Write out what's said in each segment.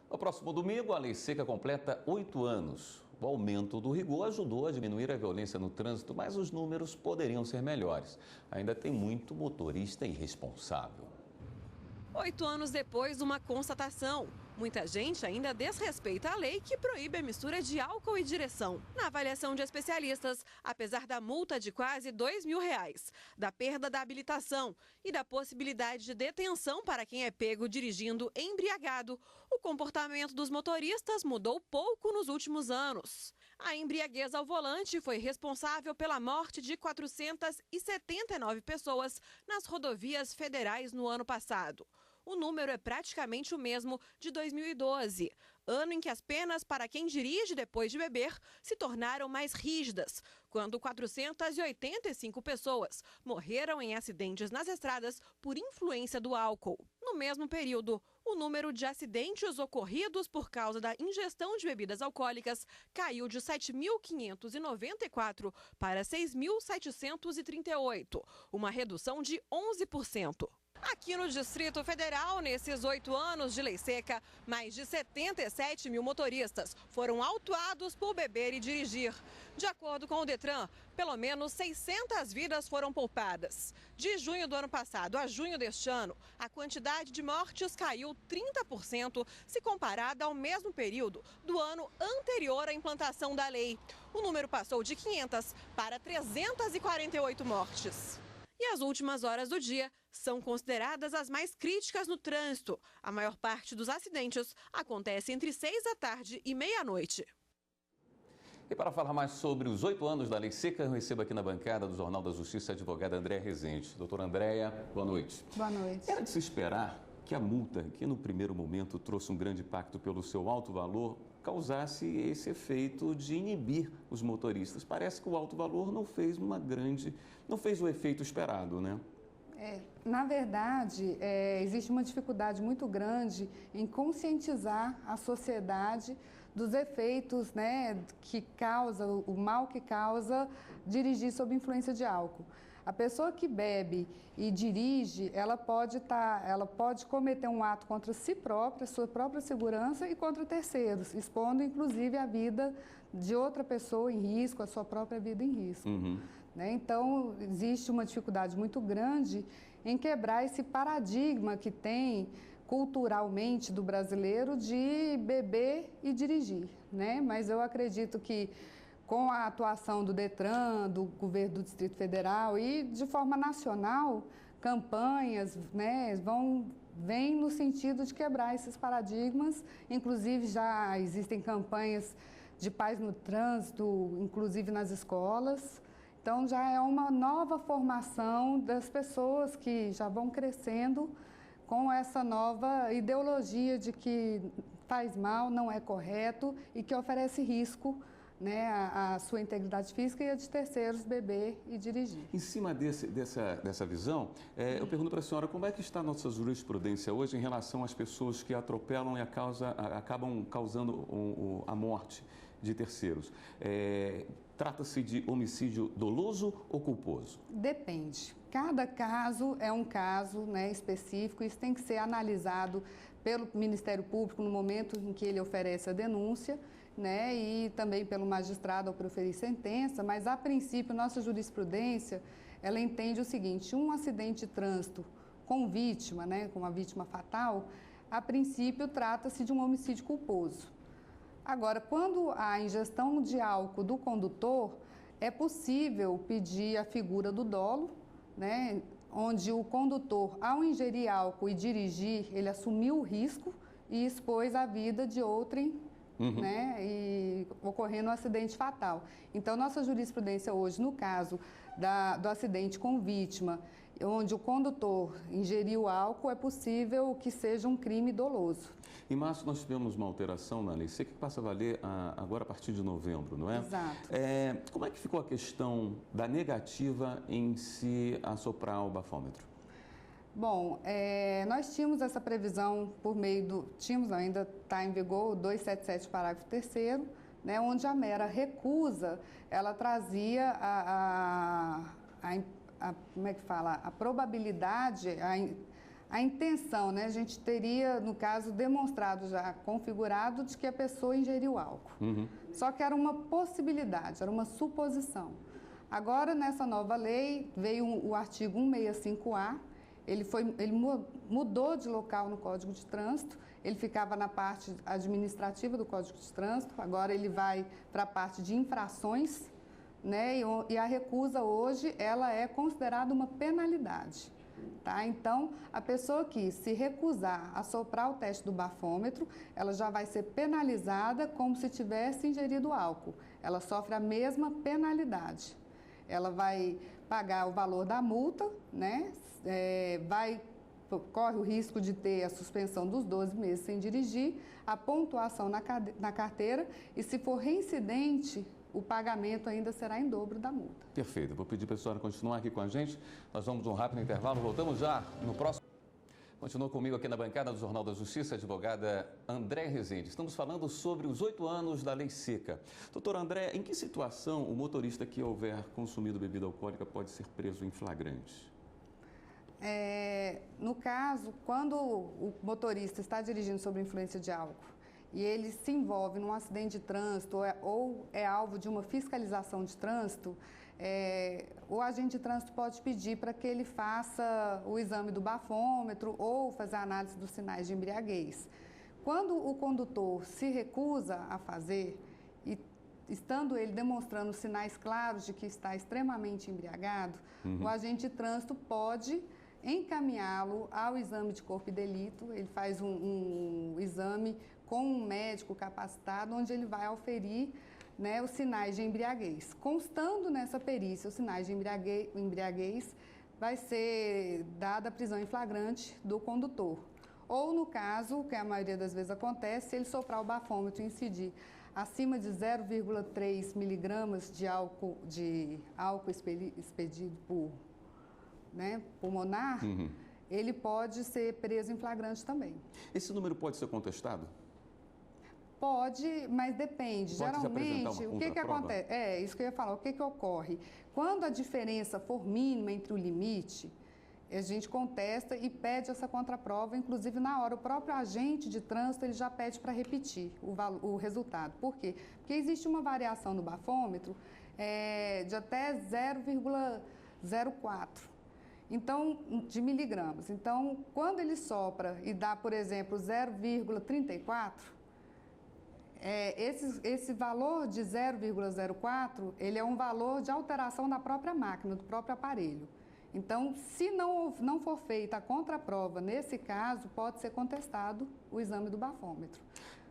No próximo domingo, a Lei Seca completa 8 anos. O aumento do rigor ajudou a diminuir a violência no trânsito, mas os números poderiam ser melhores. Ainda tem muito motorista irresponsável. 8 anos depois, uma constatação. Muita gente ainda desrespeita a lei que proíbe a mistura de álcool e direção. Na avaliação de especialistas, apesar da multa de quase R$ 2.000, da perda da habilitação e da possibilidade de detenção para quem é pego dirigindo embriagado, o comportamento dos motoristas mudou pouco nos últimos anos. A embriaguez ao volante foi responsável pela morte de 479 pessoas nas rodovias federais no ano passado. O número é praticamente o mesmo de 2012, ano em que as penas para quem dirige depois de beber se tornaram mais rígidas, quando 485 pessoas morreram em acidentes nas estradas por influência do álcool. No mesmo período, o número de acidentes ocorridos por causa da ingestão de bebidas alcoólicas caiu de 7.594 para 6.738, uma redução de 11%. Aqui no Distrito Federal, nesses 8 anos de lei seca, mais de 77 mil motoristas foram autuados por beber e dirigir. De acordo com o Detran, pelo menos 600 vidas foram poupadas. De junho do ano passado a junho deste ano, a quantidade de mortes caiu 30% se comparada ao mesmo período do ano anterior à implantação da lei. O número passou de 500 para 348 mortes. E as últimas horas do dia são consideradas as mais críticas no trânsito. A maior parte dos acidentes acontece entre 6 da tarde e meia-noite. E para falar mais sobre os 8 anos da Lei Seca, eu recebo aqui na bancada do Jornal da Justiça a advogada Andréa Rezende. Doutora Andréa, boa noite. Boa noite. Era de se esperar que a multa, que no primeiro momento trouxe um grande impacto pelo seu alto valor, causasse esse efeito de inibir os motoristas. Parece que o alto valor não fez o efeito esperado, né? Na verdade, existe uma dificuldade muito grande em conscientizar a sociedade dos efeitos, né, que causa, o mal que causa dirigir sob influência de álcool. A pessoa que bebe e dirige, ela pode cometer um ato contra si própria, sua própria segurança e contra terceiros, expondo inclusive a vida de outra pessoa em risco, a sua própria vida em risco. Né? Então, existe uma dificuldade muito grande em quebrar esse paradigma que tem culturalmente do brasileiro de beber e dirigir, né? Mas eu acredito que com a atuação do Detran, do governo do Distrito Federal e de forma nacional, campanhas, né, vêm no sentido de quebrar esses paradigmas. Inclusive já existem campanhas de paz no trânsito, inclusive nas escolas. Então já é uma nova formação das pessoas que já vão crescendo com essa nova ideologia de que faz mal, não é correto e que oferece risco, né, a sua integridade física e a de terceiros beber e dirigir. Em cima dessa visão, eu pergunto para a senhora como é que está a nossa jurisprudência hoje em relação às pessoas que atropelam e acabam causando a morte de terceiros. Trata-se de homicídio doloso ou culposo? Depende. Cada caso é um caso, né, específico, isso tem que ser analisado pelo Ministério Público no momento em que ele oferece a denúncia, né, e também pelo magistrado ao proferir sentença, mas a princípio nossa jurisprudência, ela entende o seguinte: um acidente de trânsito com vítima, né, com uma vítima fatal, a princípio trata-se de um homicídio culposo. Agora, quando há ingestão de álcool do condutor, é possível pedir a figura do dolo, né, onde o condutor, ao ingerir álcool e dirigir, ele assumiu o risco e expôs a vida de outrem, né, e ocorrendo um acidente fatal. Então, nossa jurisprudência hoje, no caso do acidente com vítima, onde o condutor ingeriu álcool, é possível que seja um crime doloso. Em março nós tivemos uma alteração na Lei Seca que passa a valer agora a partir de novembro, não é? Exato. Como é que ficou a questão da negativa em se assoprar o bafômetro? Bom, nós tínhamos essa previsão por meio ainda está em vigor o 277, parágrafo 3º, né, onde a mera recusa, ela trazia como é que fala? A probabilidade, a intenção, né? A gente teria, no caso, demonstrado já, configurado, de que a pessoa ingeriu álcool. Só que era uma possibilidade, era uma suposição. Agora, nessa nova lei, veio o artigo 165A, ele mudou de local no Código de Trânsito, ele ficava na parte administrativa do Código de Trânsito, agora ele vai para a parte de infrações, né? E a recusa hoje, ela é considerada uma penalidade. Tá? Então, a pessoa que se recusar a soprar o teste do bafômetro, ela já vai ser penalizada como se tivesse ingerido álcool. Ela sofre a mesma penalidade. Ela vai pagar o valor da multa, né? Corre o risco de ter a suspensão dos 12 meses sem dirigir, a pontuação na carteira e, se for reincidente, o pagamento ainda será em dobro da multa. Perfeito. Vou pedir para a senhora continuar aqui com a gente. Nós vamos a um rápido intervalo. Voltamos já no próximo. Continua comigo aqui na bancada do Jornal da Justiça, a advogada André Rezende. Estamos falando sobre os 8 anos da Lei Seca. Doutor André, em que situação o motorista que houver consumido bebida alcoólica pode ser preso em flagrante? No caso, quando o motorista está dirigindo sob influência de álcool e ele se envolve num acidente de trânsito ou é alvo de uma fiscalização de trânsito, o agente de trânsito pode pedir para que ele faça o exame do bafômetro ou fazer a análise dos sinais de embriaguez. Quando o condutor se recusa a fazer, e estando ele demonstrando sinais claros de que está extremamente embriagado, o agente de trânsito pode encaminhá-lo ao exame de corpo e delito. Ele faz um exame com um médico capacitado, onde ele vai auferir, né, os sinais de embriaguez. Constando nessa perícia os sinais de embriaguez, vai ser dada a prisão em flagrante do condutor. Ou, no caso, que a maioria das vezes acontece, se ele soprar o bafômetro e incidir acima de 0,3 miligramas de álcool expedido por, né, pulmonar, ele pode ser preso em flagrante também. Esse número pode ser contestado? Pode, mas depende. Pode geralmente, o que acontece? Isso que eu ia falar. O que ocorre? Quando a diferença for mínima entre o limite, a gente contesta e pede essa contraprova, inclusive na hora. O próprio agente de trânsito ele já pede para repetir o resultado. Por quê? Porque existe uma variação no bafômetro de até 0,04. Então, de miligramas. Então, quando ele sopra e dá, por exemplo, 0,34, esse valor de 0,04, ele é um valor de alteração da própria máquina, do próprio aparelho. Então, se não for feita a contraprova, nesse caso, pode ser contestado o exame do bafômetro.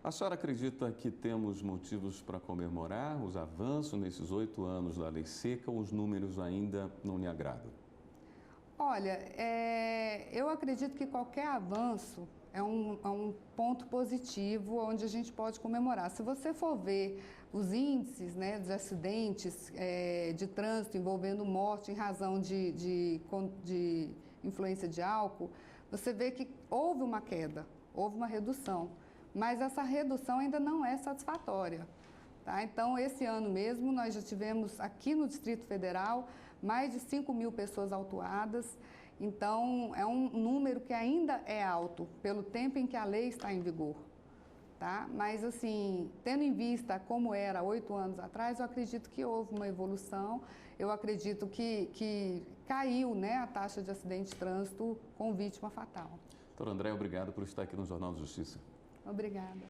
A senhora acredita que temos motivos para comemorar os avanços nesses 8 anos da Lei Seca ou os números ainda não lhe agradam? Olha, eu acredito que qualquer avanço é um ponto positivo onde a gente pode comemorar. Se você for ver os índices, né, de acidentes de trânsito envolvendo morte em razão de influência de álcool, você vê que houve uma queda, houve uma redução, mas essa redução ainda não é satisfatória. Tá? Então, esse ano mesmo, nós já tivemos aqui no Distrito Federal mais de 5.000 pessoas autuadas. Então, é um número que ainda é alto, pelo tempo em que a lei está em vigor. Tá? Mas, assim, tendo em vista como era 8 anos atrás, eu acredito que houve uma evolução. Eu acredito que caiu, né, a taxa de acidente de trânsito com vítima fatal. Doutor André, obrigado por estar aqui no Jornal da Justiça. Obrigada.